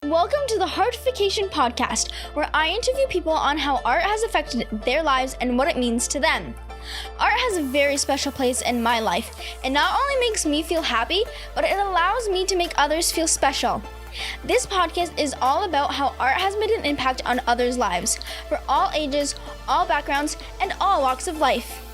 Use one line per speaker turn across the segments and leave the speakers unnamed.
Welcome to the Heartification podcast, where I interview people on how art has affected their lives and what it means to them. Art has a very special place in my life. It not only makes me feel happy, but it allows me to make others feel special. This podcast is all about how art has made an impact on others' lives, for all ages, all backgrounds, and all walks of life.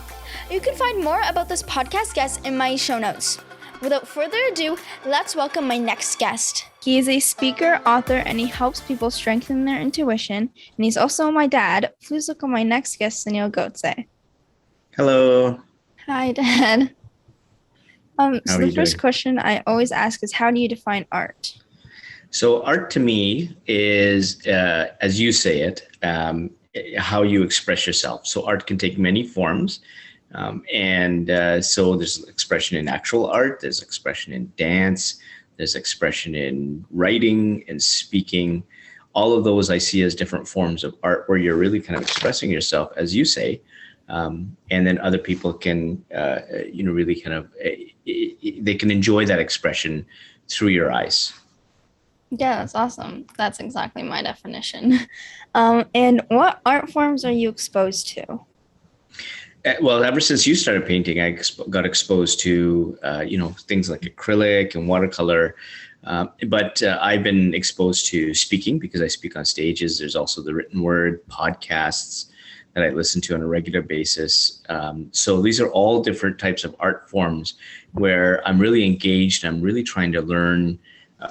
You can find more about this podcast guest in my show notes. Without further ado, let's welcome my next guest. He is a speaker, author, and he helps people strengthen their intuition. And he's also my dad. Please welcome my next guest, Sunil Godse.
Hello.
Hi, Dad. So the first question I always ask is, how do you define art?
So art to me is, as you say it, how you express yourself. So art can take many forms. So there's expression in actual art, there's expression in dance, there's expression in writing and speaking. All of those I see as different forms of art where you're really kind of expressing yourself, as you say, and then other people can, really kind of, they can enjoy that expression through your eyes.
Yeah, that's awesome. That's exactly my definition. And what art forms are you exposed to?
Well, ever since you started painting, I got exposed to, things like acrylic and watercolor. But I've been exposed to speaking because I speak on stages. There's also the written word, podcasts that I listen to on a regular basis. So these are all different types of art forms where I'm really engaged. I'm really trying to learn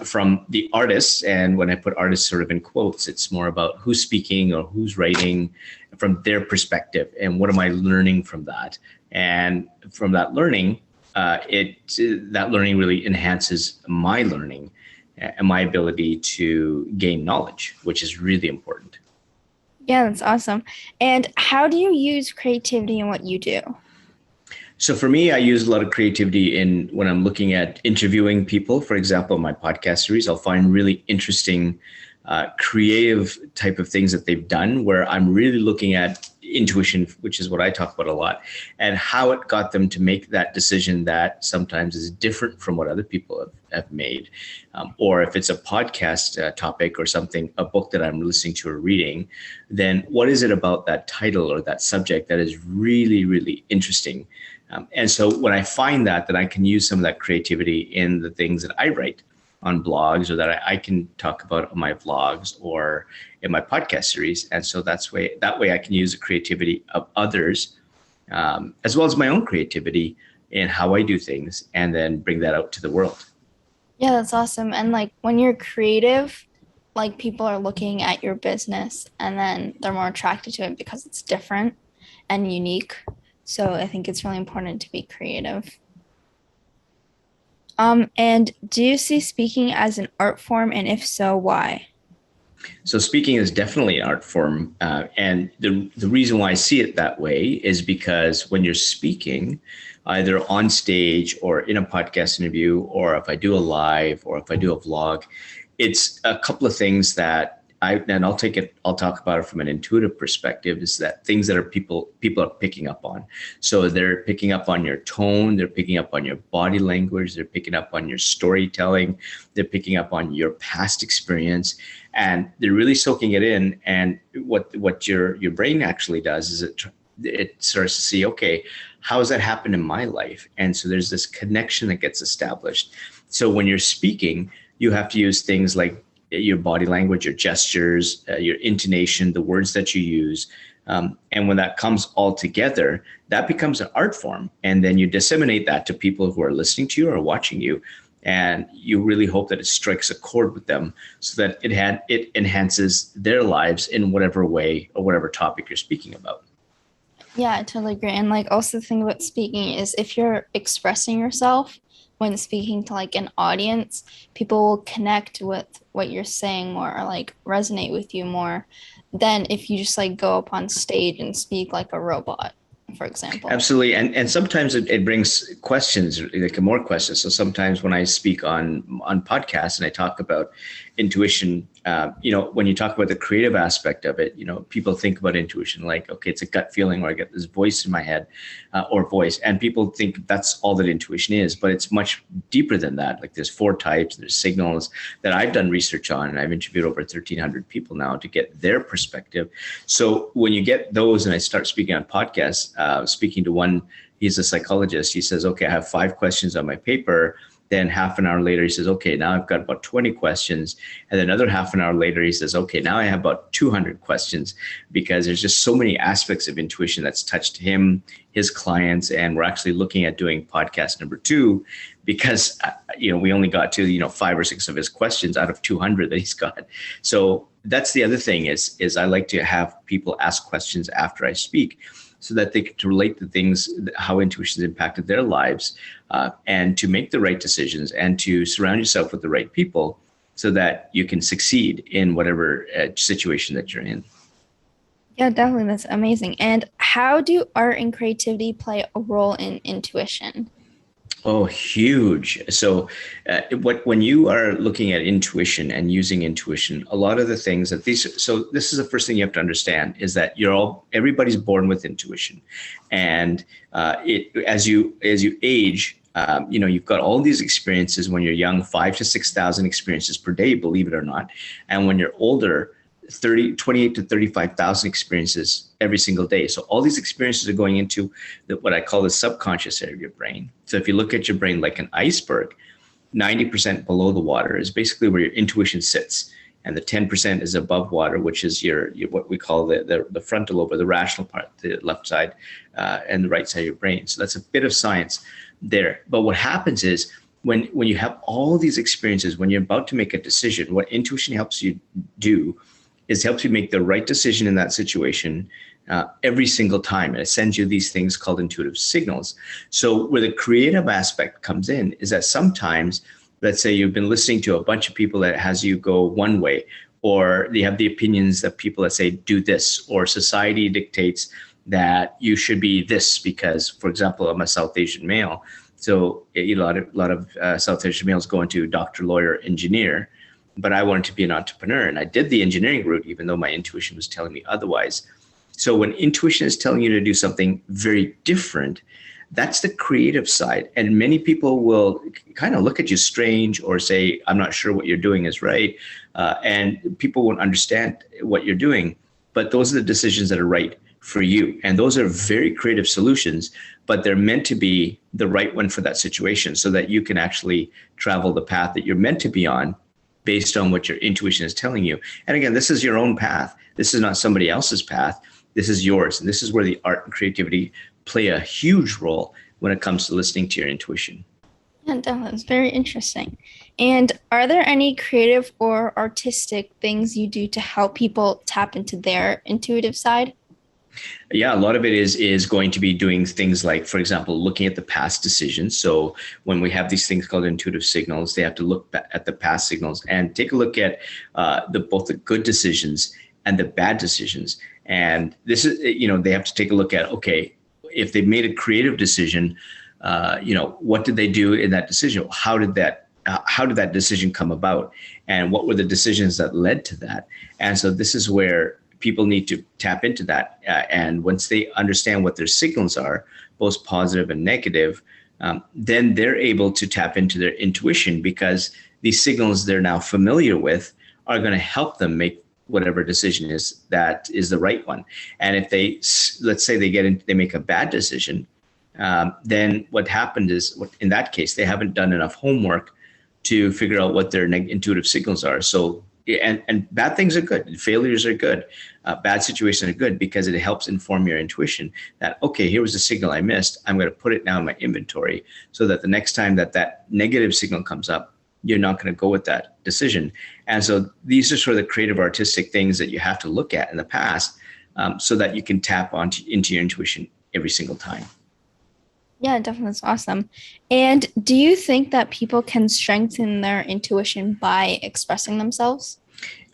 from the artists. And when I put artists sort of in quotes, it's more about who's speaking or who's writing from their perspective and what am I learning from that. And from that learning, that learning really enhances my learning and my ability to gain knowledge, which is really important.
Yeah, that's awesome. And how do you use creativity in what you do?
So for me, I use a lot of creativity in when I'm looking at interviewing people. For example, my podcast series, I'll find really interesting, creative type of things that they've done where I'm really looking at intuition, which is what I talk about a lot, and how it got them to make that decision that sometimes is different from what other people have made. Or if it's a podcast topic or something, a book that I'm listening to or reading, then what is it about that title or that subject that is really, really interesting? And so when I find that, then I can use some of that creativity in the things that I write on blogs or that I can talk about on my vlogs or in my podcast series. And so that way I can use the creativity of others as well as my own creativity in how I do things and then bring that out to the world.
Yeah, that's awesome. And like when you're creative, like people are looking at your business and then they're more attracted to it because it's different and unique. So I think it's really important to be creative. And do you see speaking as an art form? And if so, why?
So speaking is definitely an art form. And the reason why I see it that way is because when you're speaking, either on stage or in a podcast interview, or if I do a live or if I do a vlog, it's a couple of things that I'll talk about it from an intuitive perspective, is that things that people are picking up on. So they're picking up on your tone, they're picking up on your body language, they're picking up on your storytelling, they're picking up on your past experience, and they're really soaking it in. And what your brain actually does is it starts to see, okay, how has that happened in my life? And so there's this connection that gets established. So when you're speaking, you have to use things like your body language, your gestures, your intonation, the words that you use. And when that comes all together, that becomes an art form. And then you disseminate that to people who are listening to you or watching you. And you really hope that it strikes a chord with them so that it enhances their lives in whatever way or whatever topic you're speaking about.
Yeah, I totally agree. And like also the thing about speaking is if you're expressing yourself when speaking to like an audience, people will connect with what you're saying more or like resonate with you more than if you just like go up on stage and speak like a robot, for example.
Absolutely. And sometimes it brings questions, like more questions. So sometimes when I speak on podcasts and I talk about intuition, when you talk about the creative aspect of it, people think about intuition like, okay, it's a gut feeling, or I get this voice in my head, or voice. And people think that's all that intuition is, but it's much deeper than that. Like there's 4 types, there's signals that I've done research on, and I've interviewed over 1,300 people now to get their perspective. So when you get those, and I start speaking on podcasts, speaking to one, he's a psychologist. He says, okay, I have 5 questions on my paper. Then half an hour later, he says, okay, now I've got about 20 questions. And then another half an hour later, he says, okay, now I have about 200 questions, because there's just so many aspects of intuition that's touched him, his clients. And we're actually looking at doing podcast number 2, because, we only got to, 5 or 6 of his questions out of 200 that he's got. So that's the other thing is I like to have people ask questions after I speak, so that they can relate the things, how intuition has impacted their lives, and to make the right decisions, and to surround yourself with the right people so that you can succeed in whatever situation that you're in.
Yeah, definitely. That's amazing. And how do art and creativity play a role in intuition?
Oh, huge. So when you are looking at intuition and using intuition, a lot of the things that so this is the first thing you have to understand, is that everybody's born with intuition. And as you age, you've got all these experiences when you're young, 5,000 to 6,000 experiences per day, believe it or not. And when you're older, 28 to 35,000 experiences every single day. So all these experiences are going into what I call the subconscious area of your brain. So if you look at your brain like an iceberg, 90% below the water is basically where your intuition sits. And the 10% is above water, which is your what we call the frontal lobe, or the rational part, the left side and the right side of your brain. So that's a bit of science there. But what happens is, when you have all these experiences, when you're about to make a decision, what intuition helps you do is helps you make the right decision in that situation every single time. And it sends you these things called intuitive signals. So where the creative aspect comes in is that sometimes, let's say you've been listening to a bunch of people that has you go one way, or they have the opinions that people that say do this, or society dictates that you should be this because, for example, I'm a South Asian male. So a lot of South Asian males go into doctor, lawyer, engineer. But I wanted to be an entrepreneur, and I did the engineering route, even though my intuition was telling me otherwise. So when intuition is telling you to do something very different, that's the creative side. And many people will kind of look at you strange, or say, I'm not sure what you're doing is right. And people won't understand what you're doing. But those are the decisions that are right for you. And those are very creative solutions, but they're meant to be the right one for that situation, so that you can actually travel the path that you're meant to be on, based on what your intuition is telling you. And again, this is your own path. This is not somebody else's path. This is yours. And this is where the art and creativity play a huge role when it comes to listening to your intuition.
Yeah, that's very interesting. And are there any creative or artistic things you do to help people tap into their intuitive side?
Yeah, a lot of it is going to be doing things like, for example, looking at the past decisions. So when we have these things called intuitive signals, they have to look at the past signals and take a look at both the good decisions and the bad decisions. And this is, they have to take a look at, okay, if they made a creative decision, what did they do in that decision? How did that decision come about? And what were the decisions that led to that? And so this is where people need to tap into that. And once they understand what their signals are, both positive and negative, then they're able to tap into their intuition, because these signals they're now familiar with are going to help them make whatever decision that is the right one. And if let's say they make a bad decision, then what happened is, in that case, they haven't done enough homework to figure out what their intuitive signals are. So, and bad things are good. Failures are good. Bad situations are good, because it helps inform your intuition that, okay, here was a signal I missed. I'm going to put it now in my inventory, so that the next time that negative signal comes up, you're not going to go with that decision. And so these are sort of the creative, artistic things that you have to look at in the past, so that you can tap into your intuition every single time.
Yeah, definitely. That's awesome. And do you think that people can strengthen their intuition by expressing themselves?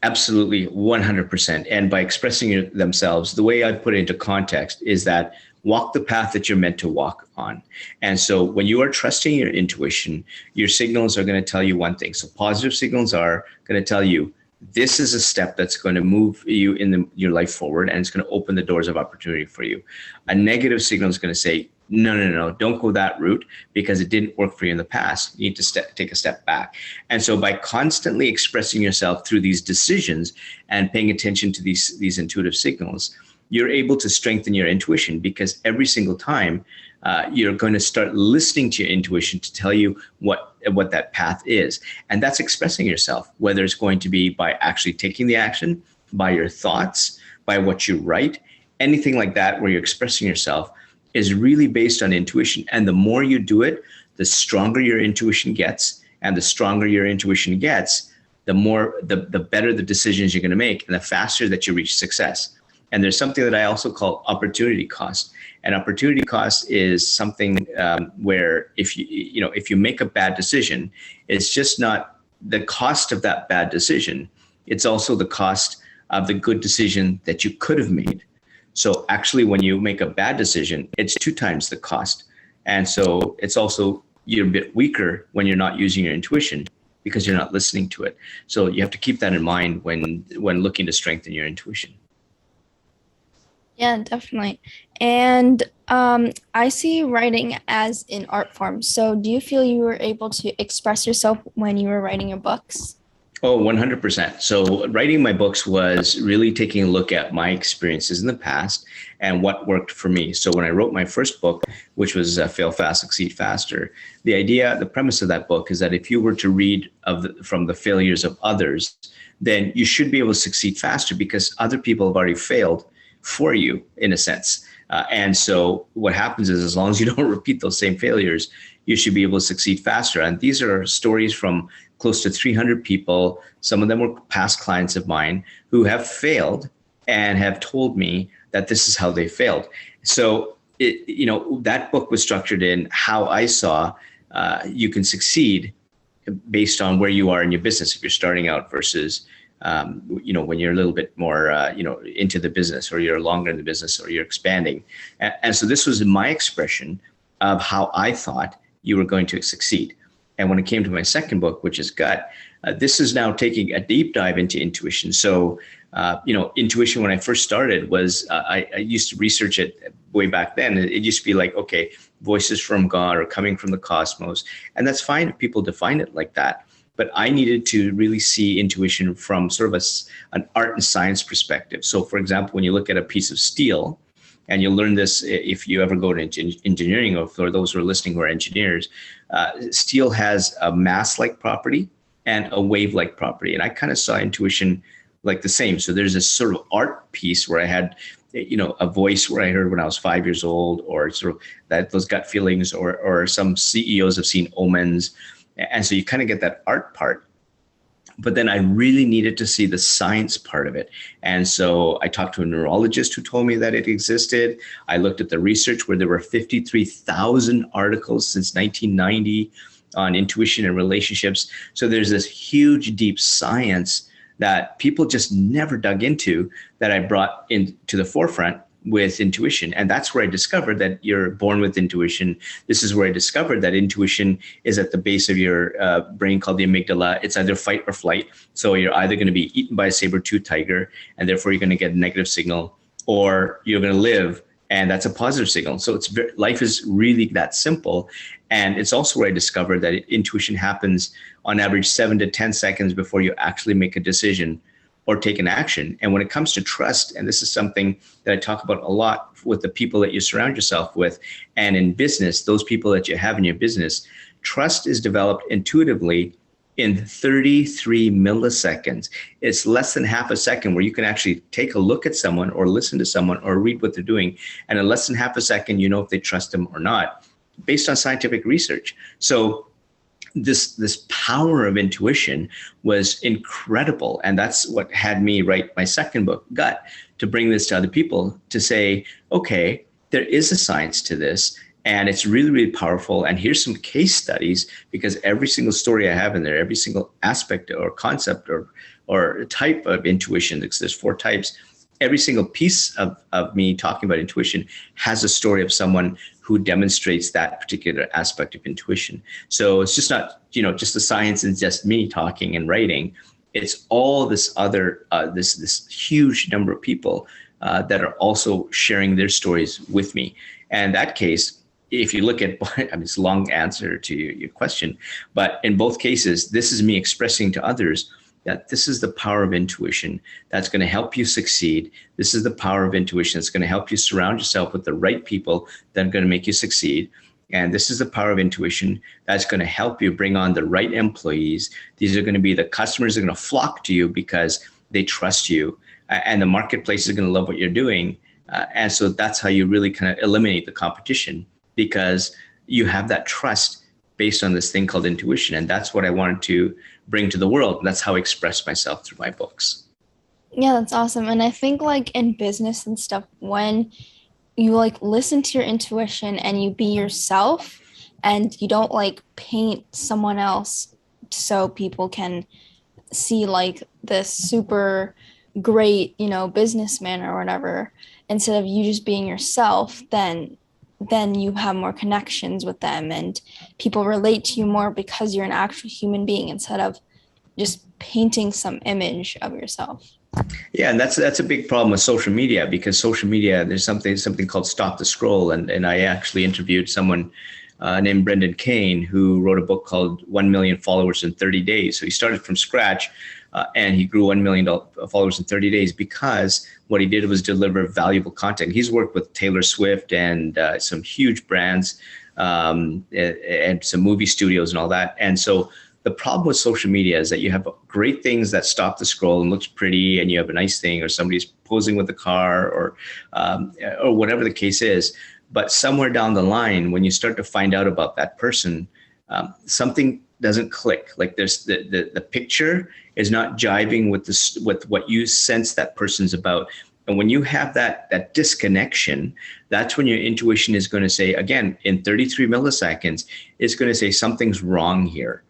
Absolutely, 100%. And by expressing themselves, the way I put it into context is that walk the path that you're meant to walk on. And so when you are trusting your intuition, your signals are going to tell you one thing. So positive signals are going to tell you, this is a step that's going to move you in your life forward, and it's going to open the doors of opportunity for you. A negative signal is going to say, no, don't go that route because it didn't work for you in the past. You need to take a step back. And so by constantly expressing yourself through these decisions and paying attention to these intuitive signals, you're able to strengthen your intuition, because every single time you're going to start listening to your intuition to tell you what that path is. And that's expressing yourself, whether it's going to be by actually taking the action, by your thoughts, by what you write, anything like that where you're expressing yourself is really based on intuition. And the more you do it, the stronger your intuition gets. And the stronger your intuition gets, the better the decisions you're going to make, and the faster that you reach success. And there's something that I also call opportunity cost. And opportunity cost is something where if you make a bad decision, it's just not the cost of that bad decision. It's also the cost of the good decision that you could have made. So actually, when you make a bad decision, it's 2 times the cost. And so it's also, you're a bit weaker when you're not using your intuition because you're not listening to it. So you have to keep that in mind when looking to strengthen your intuition.
Yeah, definitely. And I see writing as an art form. So do you feel you were able to express yourself when you were writing your books?
Oh, 100%. So writing my books was really taking a look at my experiences in the past and what worked for me. So when I wrote my first book, which was Fail Fast, Succeed Faster, the premise of that book is that if you were to read from the failures of others, then you should be able to succeed faster because other people have already failed for you, in a sense. And so what happens is, as long as you don't repeat those same failures, you should be able to succeed faster. And these are stories from close to 300 people. Some of them were past clients of mine who have failed and have told me that this is how they failed. So that book was structured in how I saw you can succeed based on where you are in your business if you're starting out versus when you're a little bit more, into the business, or you're longer in the business, or you're expanding. And so this was my expression of how I thought you were going to succeed. And when it came to my second book, which is Gut, this is now taking a deep dive into intuition. So, intuition, when I first started, was I used to research it way back then. It used to be like, okay, voices from God or coming from the cosmos. And that's fine if people define it like that. But I needed to really see intuition from sort of an art and science perspective. So, for example, when you look at a piece of steel, and you'll learn this if you ever go to engineering, or for those who are listening who are engineers, steel has a mass-like property and a wave-like property. And I kind of saw intuition like the same. So there's this sort of art piece where I had, a voice where I heard when I was 5 years old, or sort of those gut feelings, or some CEOs have seen omens. And so you kind of get that art part. But then I really needed to see the science part of it. And so I talked to a neurologist who told me that it existed. I looked at the research where there were 53,000 articles since 1990 on intuition and relationships. So there's this huge, deep science that people just never dug into that I brought into the forefront with intuition. And that's where I discovered that you're born with intuition. This is where I discovered that intuition is at the base of your brain, called the amygdala. It's either fight or flight. So you're either going to be eaten by a saber-toothed tiger, and therefore you're going to get a negative signal, or you're going to live, and that's a positive signal. So life is really that simple. And it's also where I discovered that intuition happens on average 7 to 10 seconds before you actually make a decision or take an action. And when it comes to trust, and this is something that I talk about a lot with the people that you surround yourself with, and in business, those people that you have in your business, trust is developed intuitively in 33 milliseconds. It's less than half a second where you can actually take a look at someone or listen to someone or read what they're doing. And in less than half a second, you know if they trust them or not, based on scientific research. So this power of intuition was incredible. And that's what had me write my second book, Gut, to bring this to other people, to say, okay, there is a science to this, and it's really, really powerful. And here's some case studies, because every single story I have in there, every single aspect or concept or type of intuition, there's 4 types, every single piece of me talking about intuition has a story of someone who demonstrates that particular aspect of intuition. So it's just not, just the science and just me talking and writing. It's all this other, this huge number of people that are also sharing their stories with me. And that case, if you look at, it's a long answer to your question, but in both cases, this is me expressing to others that this is the power of intuition that's going to help you succeed. This is the power of intuition that's going to help you surround yourself with the right people that are going to make you succeed. And this is the power of intuition that's going to help you bring on the right employees. These are going to be the customers that are going to flock to you because they trust you, and the marketplace is going to love what you're doing. And so that's how you really kind of eliminate the competition, because you have that trust based on this thing called intuition. And that's what I wanted to bring to the world. That's how I express myself through my books.
Yeah, that's awesome. And I think like in business and stuff, when you like listen to your intuition and you be yourself and you don't like paint someone else so people can see like this super great, businessman or whatever, instead of you just being yourself, then you have more connections with them and people relate to you more because you're an actual human being instead of just painting some image of yourself.
Yeah, and that's a big problem with social media, because social media, there's something called stop the scroll. And I actually interviewed someone named Brendan Kane, who wrote a book called 1 Million Followers in 30 Days. So he started from scratch and he grew 1 million followers in 30 days because what he did was deliver valuable content. He's worked with Taylor Swift and some huge brands and some movie studios and all that. And so the problem with social media is that you have great things that stop the scroll and looks pretty, and you have a nice thing, or somebody's posing with a car, or whatever the case is. But somewhere down the line, when you start to find out about that person, something doesn't click. Like there's the picture is not jiving with what you sense that person's about. And when you have that disconnection, that's when your intuition is going to say, again, in 33 milliseconds, it's going to say something's wrong here.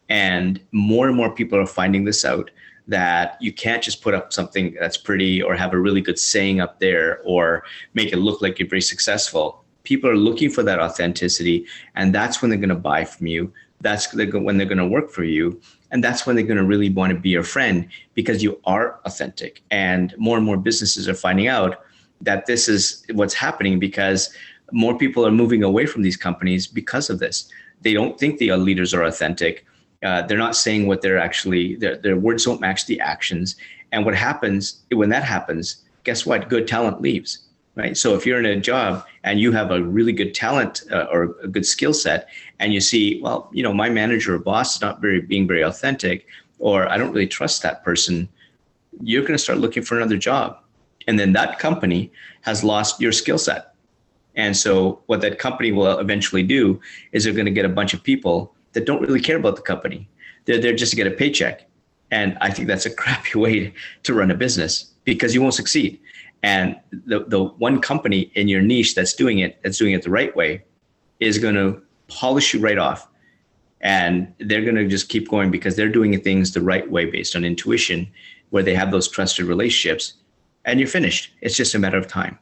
And more people are finding this out, that you can't just put up something that's pretty or have a really good saying up there or make it look like you're very successful. People are looking for that authenticity, and that's when they're going to buy from you. That's when they're going to work for you. And that's when they're going to really want to be your friend, because you are authentic. And more businesses are finding out that this is what's happening, because more people are moving away from these companies because of this. They don't think the leaders are authentic. They're not saying what they're actually, their words don't match the actions. And what happens when that happens, guess what? Good talent leaves, right? So if you're in a job and you have a really good talent or a good skill set, and you see, well, my manager or boss is not being very authentic, or I don't really trust that person, you're going to start looking for another job. And then that company has lost your skill set. And so what that company will eventually do is they're going to get a bunch of people that don't really care about the company. They're there just to get a paycheck. And I think that's a crappy way to run a business, because you won't succeed. And the one company in your niche that's doing it the right way is going to polish you right off. And they're going to just keep going because they're doing things the right way based on intuition, where they have those trusted relationships, and you're finished. It's just a matter of time.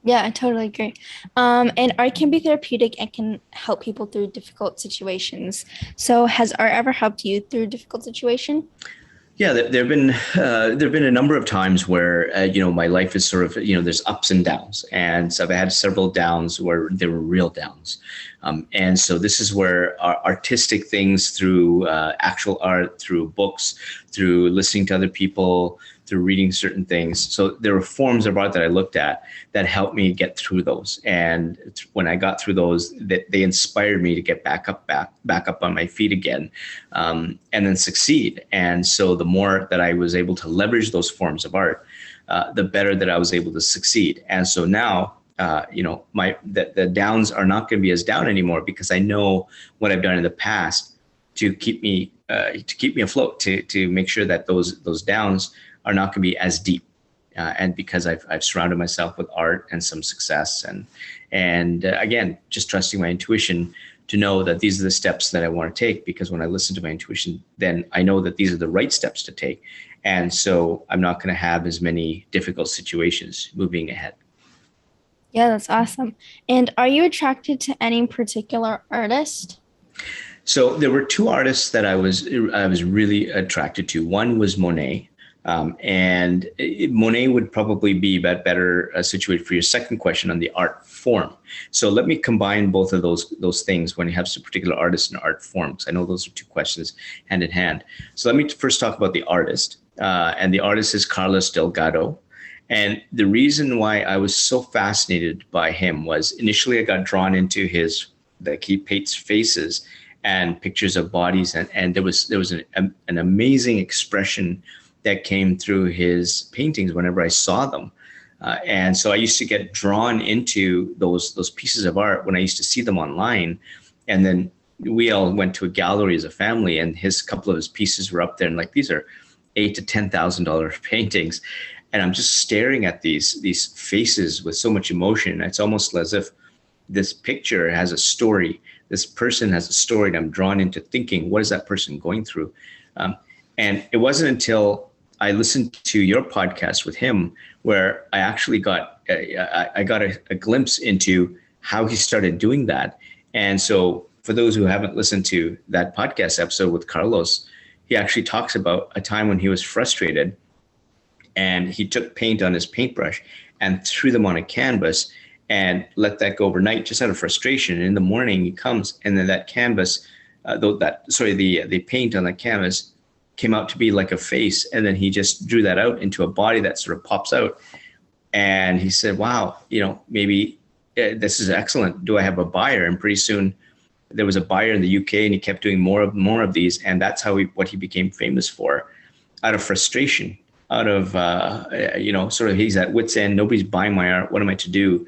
Yeah, I totally agree. And art can be therapeutic and can help people through difficult situations. So has art ever helped you through a difficult situation?
Yeah, there've been a number of times where my life is sort of there's ups and downs, and so I've had several downs where there were real downs, and so this is where artistic things through actual art, through books, through listening to other people, through reading certain things. So there were forms of art that I looked at that helped me get through those. And when I got through those, they inspired me to get back up on my feet again, and then succeed. And so the more that I was able to leverage those forms of art, the better that I was able to succeed. And so now, the downs are not going to be as down anymore, because I know what I've done in the past to keep me afloat, to make sure that those downs are not going to be as deep, and because I've surrounded myself with art and some success, and again, just trusting my intuition to know that these are the steps that I want to take, because when I listen to my intuition, then I know that these are the right steps to take, And so I'm not going to have as many difficult situations moving ahead.
Yeah, that's awesome. And are you attracted to any particular artist?
So there were two artists that I was really attracted to. One was Monet, and Monet would probably be better situated for your second question on the art form. So let me combine both of those things when you have some particular artist and art forms. I know those are two questions hand in hand. So let me first talk about the artist, and the artist is Carlos Delgado. And the reason why I was so fascinated by him was initially I got drawn into he paints faces and pictures of bodies, and there was an amazing expression that came through his paintings whenever I saw them. And so I used to get drawn into those pieces of art when I used to see them online. And then we all went to a gallery as a family, and his couple of his pieces were up there, and like, these are $8,000 to $10,000 paintings. And I'm just staring at these faces with so much emotion. It's almost as if this picture has a story. This person has a story, and I'm drawn into thinking, what is that person going through? And it wasn't until I listened to your podcast with him where I actually got a glimpse into how he started doing that. And so for those who haven't listened to that podcast episode with Carlos, he actually talks about a time when he was frustrated, and he took paint on his paintbrush and threw them on a canvas and let that go overnight just out of frustration. And in the morning he comes, and then that canvas, the paint on the canvas came out to be like a face. And then he just drew that out into a body that sort of pops out. And he said, wow, maybe this is excellent. Do I have a buyer? And pretty soon there was a buyer in the UK, and he kept doing more of these. And that's what he became famous for, out of frustration, out of, sort of, he's at wit's end. Nobody's buying my art. What am I to do?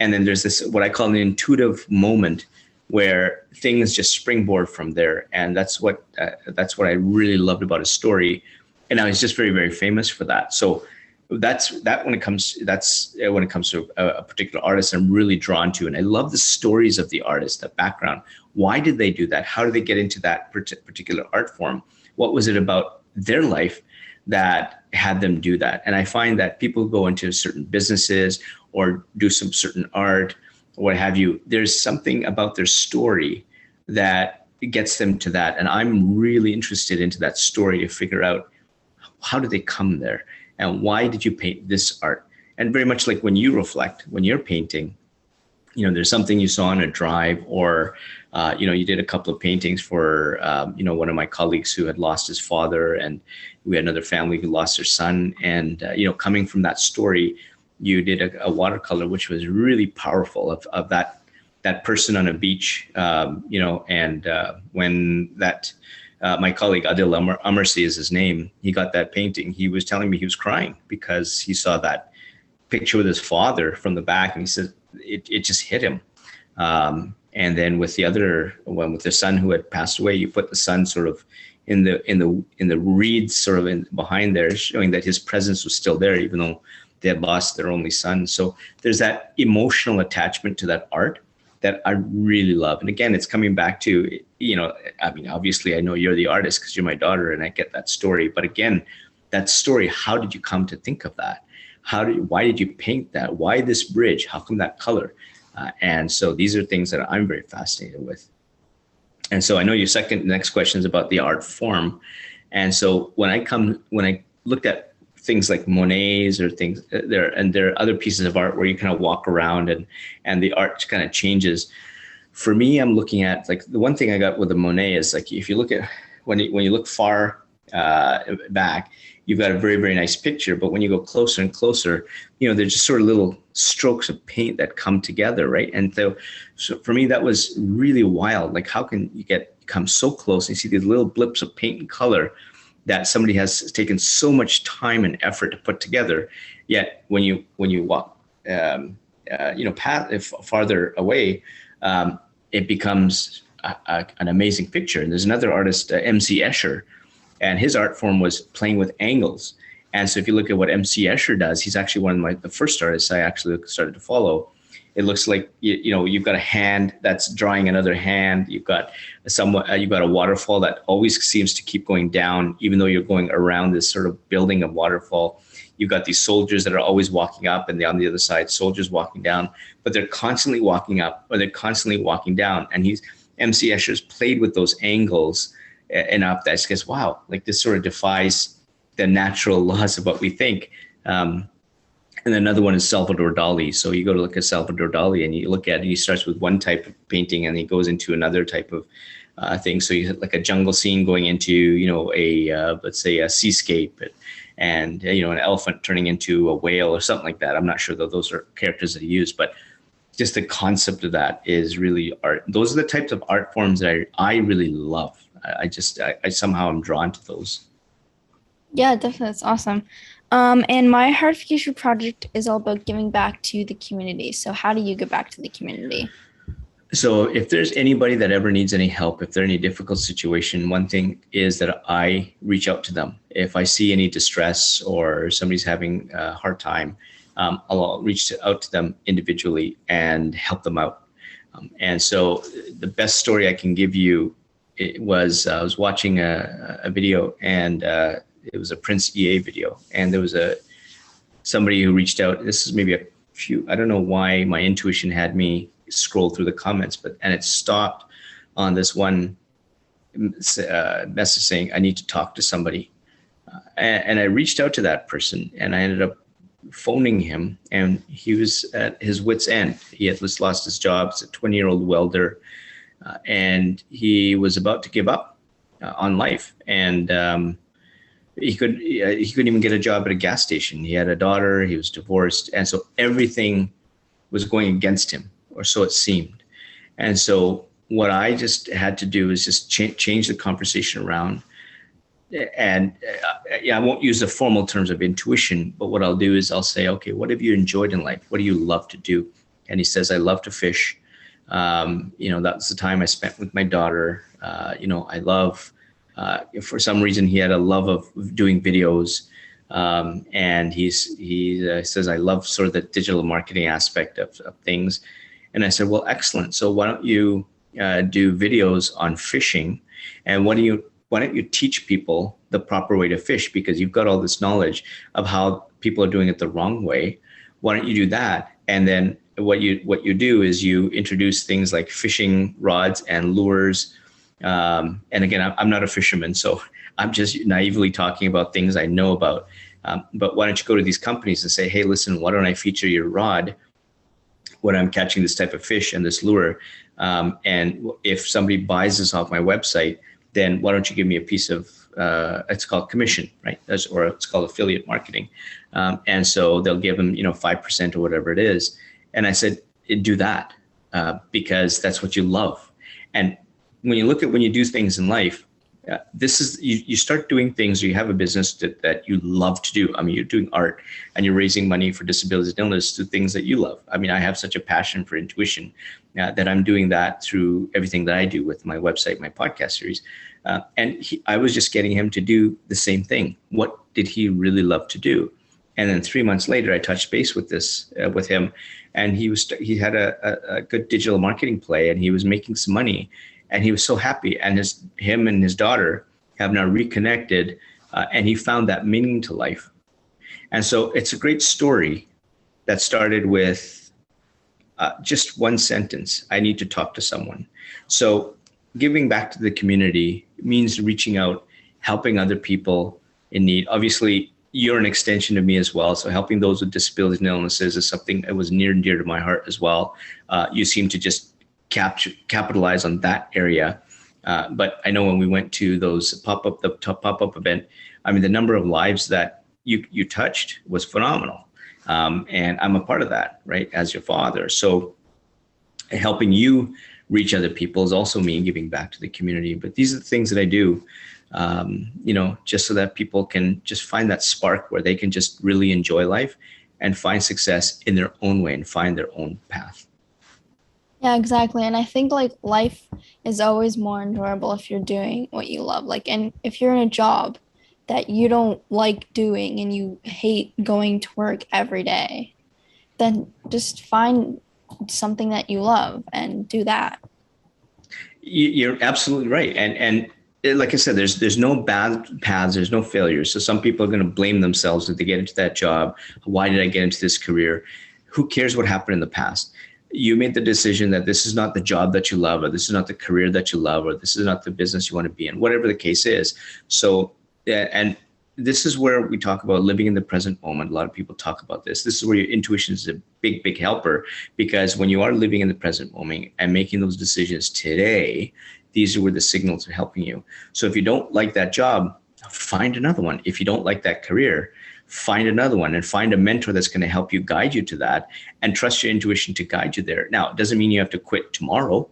And then there's this, what I call an intuitive moment, where things just springboard from there. And that's what I really loved about his story. And now he's just very, very famous for that. So that's when it comes to a particular artist I'm really drawn to. And I love the stories of the artist, the background. Why did they do that? How did they get into that particular art form? What was it about their life that had them do that? And I find that people go into certain businesses or do some certain art, or what have you, there's something about their story that gets them to that. And I'm really interested into that story to figure out, how did they come there? And why did you paint this art? And very much like when you reflect, when you're painting, there's something you saw on a drive, or, you did a couple of paintings for, one of my colleagues who had lost his father, and we had another family who lost their son. And, coming from that story, you did a watercolor, which was really powerful, of that person on a beach, and when that, my colleague Adil Amarsi is his name, he got that painting. He was telling me he was crying because he saw that picture with his father from the back, and he said it just hit him. And then with the other one, with the son who had passed away, you put the son sort of in the reeds, sort of behind there, showing that his presence was still there, even though they had lost their only son. So there's that emotional attachment to that art that I really love. And again, it's coming back to, obviously I know you're the artist because you're my daughter, and I get that story. But again, that story, how did you come to think of that? Why did you paint that? Why this bridge? How come that color? And so these are things that I'm very fascinated with. And so I know your next question is about the art form. And so when I looked at things like Monet's or things there are other pieces of art where you kind of walk around and the art kind of changes. For me, I'm looking at, like, the one thing I got with the Monet is, like, if you look at when you look far back, you've got a very, very nice picture. But when you go closer and closer, they're just sort of little strokes of paint that come together, right? And so for me, that was really wild. Like, how can you come so close and you see these little blips of paint and color that somebody has taken so much time and effort to put together? Yet when you walk, farther away, it becomes an amazing picture. And there's another artist, MC Escher, and his art form was playing with angles. And so if you look at what MC Escher does, he's actually one of the first artists I actually started to follow. It looks like you've got a hand that's drawing another hand. You've got you've got a waterfall that always seems to keep going down, even though you're going around this sort of building of waterfall. You've got these soldiers that are always walking up, and on the other side, soldiers walking down, but they're constantly walking up or they're constantly walking down. And MC Escher's played with those angles enough that I guess, wow, like this sort of defies the natural laws of what we think. And another one is Salvador Dali. So you go to look at Salvador Dali and you look at it, he starts with one type of painting and he goes into another type of thing. So you have like a jungle scene going into, let's say a seascape, and an elephant turning into a whale or something like that. I'm not sure though those are characters that he used, but just the concept of that is really art. Those are the types of art forms that I really love. I somehow am drawn to those.
Yeah, definitely. That's awesome. And my heartification project is all about giving back to the community. So how do you give back to the community?
So if there's anybody that ever needs any help, if they're in a difficult situation, one thing is that I reach out to them. If I see any distress or somebody's having a hard time, I'll reach out to them individually and help them out. And so the best story I can give you, it was I was watching a video, and it was a Prince EA video, and there was somebody who reached out. This is maybe a few, I don't know why my intuition had me scroll through the comments, and it stopped on this one message saying, I need to talk to somebody. And I reached out to that person, and I ended up phoning him, and he was at his wit's end. He had just lost his job as a 20-year-old welder, and he was about to give up on life. And he couldn't even get a job at a gas station. He had a daughter, he was divorced, and so everything was going against him, or so it seemed. And so what I just had to do is just change the conversation around. And I won't use the formal terms of intuition, but what I'll do is I'll say, okay, what have you enjoyed in life? What do you love to do? And he says, I love to fish. That's the time I spent with my daughter. I love, for some reason, he had a love of doing videos. And he says, I love sort of the digital marketing aspect of things. And I said, well, excellent. So why don't you do videos on fishing? And why don't you teach people the proper way to fish? Because you've got all this knowledge of how people are doing it the wrong way. Why don't you do that? And then what you do is you introduce things like fishing rods and lures. And again, I'm not a fisherman, so I'm just naively talking about things I know about. But why don't you go to these companies and say, hey, listen, why don't I feature your rod when I'm catching this type of fish and this lure? And if somebody buys this off my website, then why don't you give me a piece of, it's called commission, right? Or it's called affiliate marketing. And so they'll give them, 5% or whatever it is. And I said, do that because that's what you love. And when you do things in life, you start doing things, or you have a business that you love to do. I mean, you're doing art and you're raising money for disabilities and illness through things that you love. I mean, I have such a passion for intuition that I'm doing that through everything that I do with my website, my podcast series. I was just getting him to do the same thing. What did he really love to do? And then 3 months later, I touched base with him, and he had a good digital marketing play, and he was making some money. And he was so happy, and him and his daughter have now reconnected, and he found that meaning to life. And so it's a great story that started with just one sentence: I need to talk to someone. So giving back to the community means reaching out, helping other people in need. Obviously, you're an extension of me as well. So helping those with disabilities and illnesses is something that was near and dear to my heart as well. You seem to just capitalize on that area. But I know when we went to those pop-up event, I mean, the number of lives that you touched was phenomenal. And I'm a part of that, right, as your father. So helping you reach other people is also me giving back to the community. But these are the things that I do, just so that people can just find that spark where they can just really enjoy life and find success in their own way and find their own path.
Yeah, exactly. And I think like life is always more enjoyable if you're doing what you love. Like, and if you're in a job that you don't like doing and you hate going to work every day, then just find something that you love and do that.
You're absolutely right. And like I said, there's no bad paths, there's no failures. So some people are going to blame themselves if they get into that job. Why did I get into this career? Who cares what happened in the past? You made the decision that this is not the job that you love, or this is not the career that you love, or this is not the business you want to be in, whatever the case is. So, and this is where we talk about living in the present moment. A lot of people talk about this. This is where your intuition is a big, big helper, because when you are living in the present moment and making those decisions today, these are where the signals are helping you. So if you don't like that job, find another one. If you don't like that career, find another one, and find a mentor that's going to help you, guide you to that, and trust your intuition to guide you there. Now, it doesn't mean you have to quit tomorrow.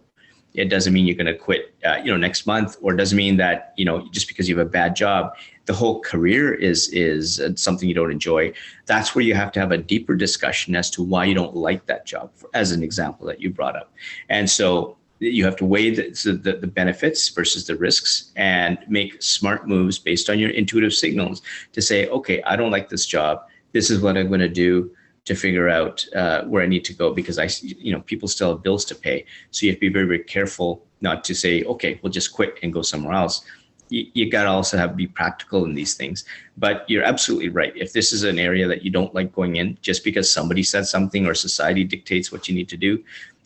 It doesn't mean you're going to quit, next month, or it doesn't mean that, just because you have a bad job, the whole career is something you don't enjoy. That's where you have to have a deeper discussion as to why you don't like that job, as an example that you brought up. And so you have to weigh the benefits versus the risks and make smart moves based on your intuitive signals to say, okay, I don't like this job. This is what I'm going to do to figure out where I need to go, because people still have bills to pay. So you have to be very, very careful not to say, okay, we'll just quit and go somewhere else. You got to also be practical in these things. But you're absolutely right. If this is an area that you don't like going in, just because somebody said something or society dictates what you need to do,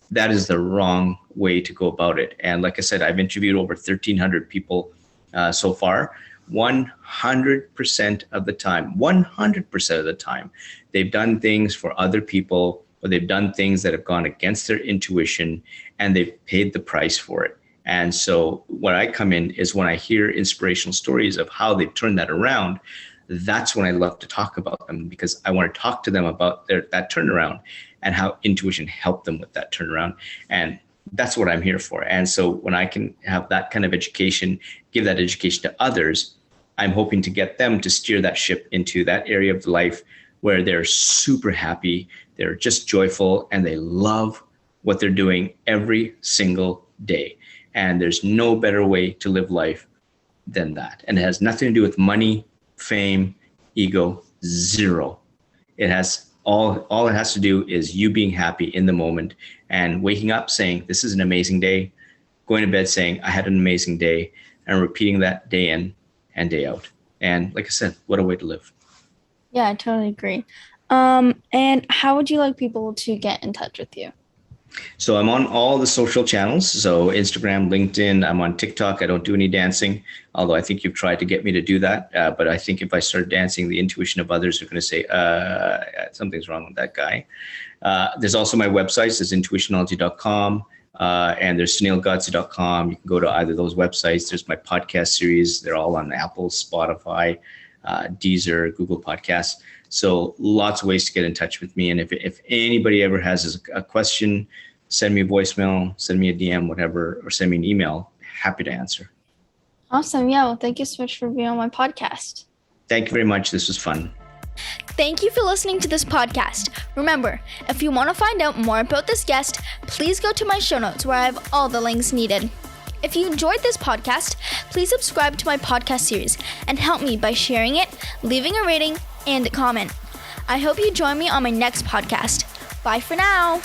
that is the wrong way to go about it. And like I said, I've interviewed over 1,300 people so far. 100% of the time, they've done things for other people, or they've done things that have gone against their intuition, and they've paid the price for it. And so what I come in is when I hear inspirational stories of how they've turned that around, that's when I love to talk about them, because I want to talk to them about that turnaround and how intuition helped them with that turnaround. And that's what I'm here for. And so when I can have that kind of education, give that education to others, I'm hoping to get them to steer that ship into that area of life where they're super happy, they're just joyful, and they love what they're doing every single day. And there's no better way to live life than that. And it has nothing to do with money, fame, ego, zero. It has all it has to do is you being happy in the moment and waking up saying, this is an amazing day, going to bed saying, I had an amazing day, and repeating that day in and day out. And like I said, what a way to live.
Yeah, I totally agree. And how would you like people to get in touch with you?
So I'm on all the social channels. So Instagram, LinkedIn, I'm on TikTok. I don't do any dancing, although I think you've tried to get me to do that. But I think if I start dancing, the intuition of others are going to say, something's wrong with that guy. There's also my websites. There's intuitionology.com and there's sunilgodse.com. You can go to either of those websites. There's my podcast series. They're all on Apple, Spotify, Deezer, Google Podcasts. So lots of ways to get in touch with me. And if anybody ever has a question, send me a voicemail, send me a DM, whatever, or send me an email. Happy to answer.
Awesome. Yeah. Well, thank you so much for being on my podcast.
Thank you very much. This was fun.
Thank you for listening to this podcast. Remember, if you want to find out more about this guest, please go to my show notes where I have all the links needed. If you enjoyed this podcast, please subscribe to my podcast series and help me by sharing it, leaving a rating, and a comment. I hope you join me on my next podcast. Bye for now.